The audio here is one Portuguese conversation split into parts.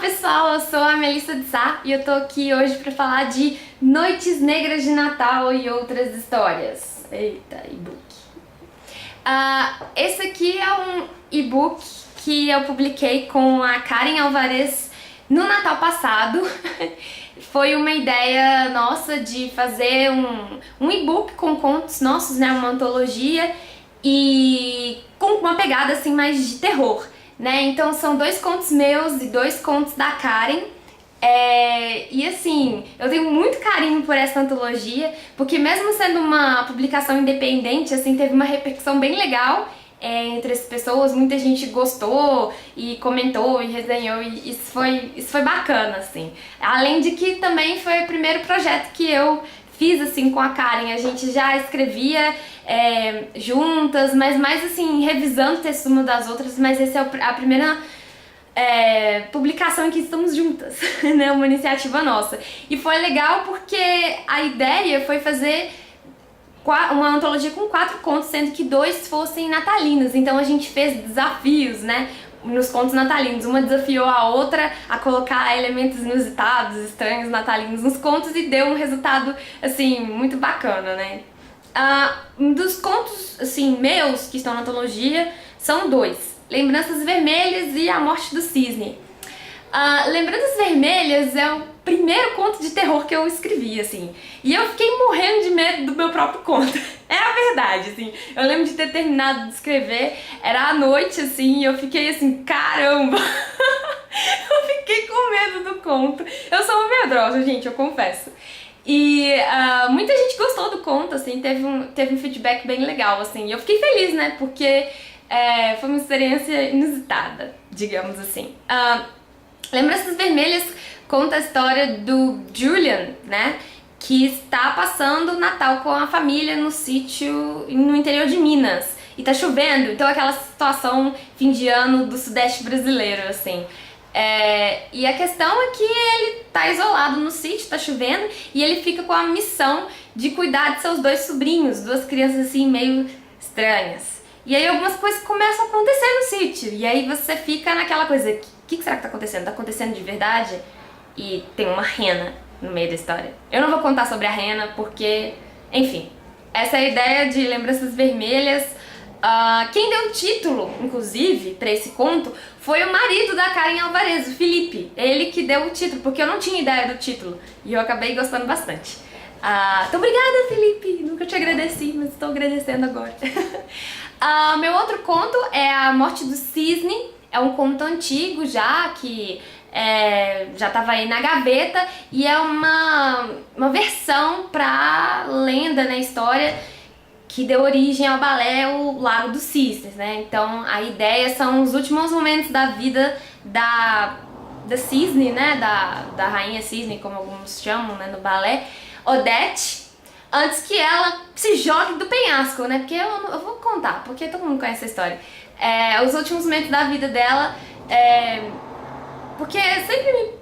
pessoal, eu sou a Melissa de Sá e eu tô aqui hoje pra falar de Noites Negras de Natal e outras histórias. Eita, e-book. Esse aqui é um e-book que eu publiquei com a Karen Alvarez no Natal passado. Foi uma ideia nossa de fazer um e-book com contos nossos, né, uma antologia e com uma pegada assim mais de terror. Né? Então são 2 contos meus e 2 contos da Karen. E assim, eu tenho muito carinho por essa antologia, porque mesmo sendo uma publicação independente, assim, teve uma repercussão bem legal entre as pessoas, muita gente gostou e comentou e resenhou, e isso foi bacana, assim. Além de que também foi o primeiro projeto que eu fiz assim com a Karen. A gente já escrevia juntas, mas mais assim, revisando o texto uma das outras, mas essa é a primeira publicação em que estamos juntas, né? Uma iniciativa nossa. E foi legal porque a ideia foi fazer uma antologia com 4 contos, sendo que 2 fossem natalinos. Então a gente fez desafios, né? Nos contos natalinos, uma desafiou a outra a colocar elementos inusitados, estranhos, natalinos nos contos, e deu um resultado, assim, muito bacana, né? Dos contos, assim, meus que estão na antologia, são 2. Lembranças Vermelhas e A Morte do Cisne. Lembranças Vermelhas é o primeiro conto de terror que eu escrevi, assim, e eu fiquei morrendo de medo do meu próprio conto. É a verdade, assim. Eu lembro de ter terminado de escrever, era à noite, assim, e eu fiquei assim, caramba! Eu fiquei com medo do conto. Eu sou uma medrosa, gente, eu confesso. E muita gente gostou do conto, assim, teve um feedback bem legal, assim, e eu fiquei feliz, né, porque foi uma experiência inusitada, digamos assim. Lembranças Vermelhas conta a história do Julian, né, que está passando o Natal com a família no sítio no interior de Minas. E tá chovendo, então aquela situação fim de ano do sudeste brasileiro, assim. E a questão é que ele tá isolado no sítio, tá chovendo, e ele fica com a missão de cuidar de seus 2 sobrinhos, 2 crianças assim meio estranhas. E aí algumas coisas começam a acontecer no sítio, e aí você fica naquela coisa, o que será que tá acontecendo? Tá acontecendo de verdade? E tem uma rena no meio da história. Eu não vou contar sobre a rena porque, enfim, essa é a ideia de Lembranças Vermelhas. Quem deu o título, inclusive, pra esse conto foi o marido da Karen Alvarez, o Felipe. Ele que deu o título, porque eu não tinha ideia do título e eu acabei gostando bastante. Então obrigada, Felipe! Nunca te agradeci, mas estou agradecendo agora. Meu outro conto é A Morte do Cisne. É um conto antigo já, que já estava aí na gaveta, e é uma versão pra lenda, né, história que deu origem ao balé O Lago dos Cisnes, né? Então a ideia são os últimos momentos da vida da Cisne, né, da rainha Cisne, como alguns chamam, né, no balé, Odete, antes que ela se jogue do penhasco, né? Porque eu vou contar, porque todo mundo conhece a história. Os últimos momentos da vida dela, porque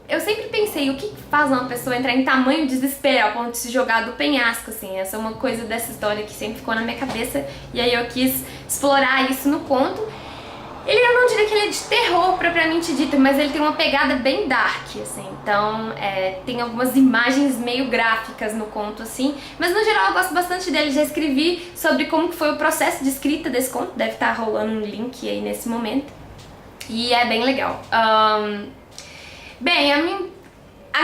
eu sempre pensei, o que faz uma pessoa entrar em tamanho desespero ao ponto de se jogar do penhasco, assim. Essa é uma coisa dessa história que sempre ficou na minha cabeça, e aí eu quis explorar isso no conto. Eu não diria que ele é de terror propriamente dito, mas ele tem uma pegada bem dark, assim. Então tem algumas imagens meio gráficas no conto, assim, mas no geral eu gosto bastante dele. Já escrevi sobre como que foi o processo de escrita desse conto, deve estar rolando um link aí nesse momento, e é bem legal. Bem, a minha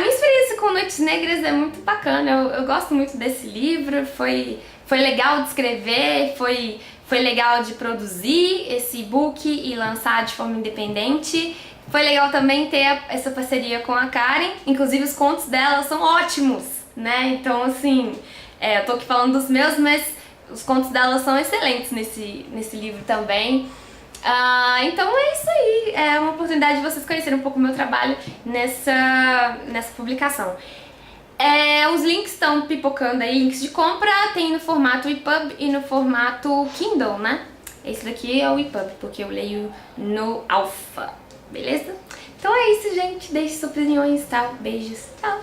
experiência com Noites Negras é muito bacana. Eu gosto muito desse livro, foi legal de escrever, foi legal de produzir esse e-book e lançar de forma independente. Foi legal também ter essa parceria com a Karen, inclusive os contos dela são ótimos, né? Então, assim, eu tô aqui falando dos meus, mas os contos dela são excelentes nesse livro também. Então é isso aí, é uma oportunidade de vocês conhecerem um pouco o meu trabalho nessa publicação. Os links estão pipocando aí, links de compra, tem no formato EPUB e no formato Kindle, né? Esse daqui é o EPUB, porque eu leio no Alpha, beleza? Então é isso, gente, deixe suas opiniões, tal, beijos, tchau!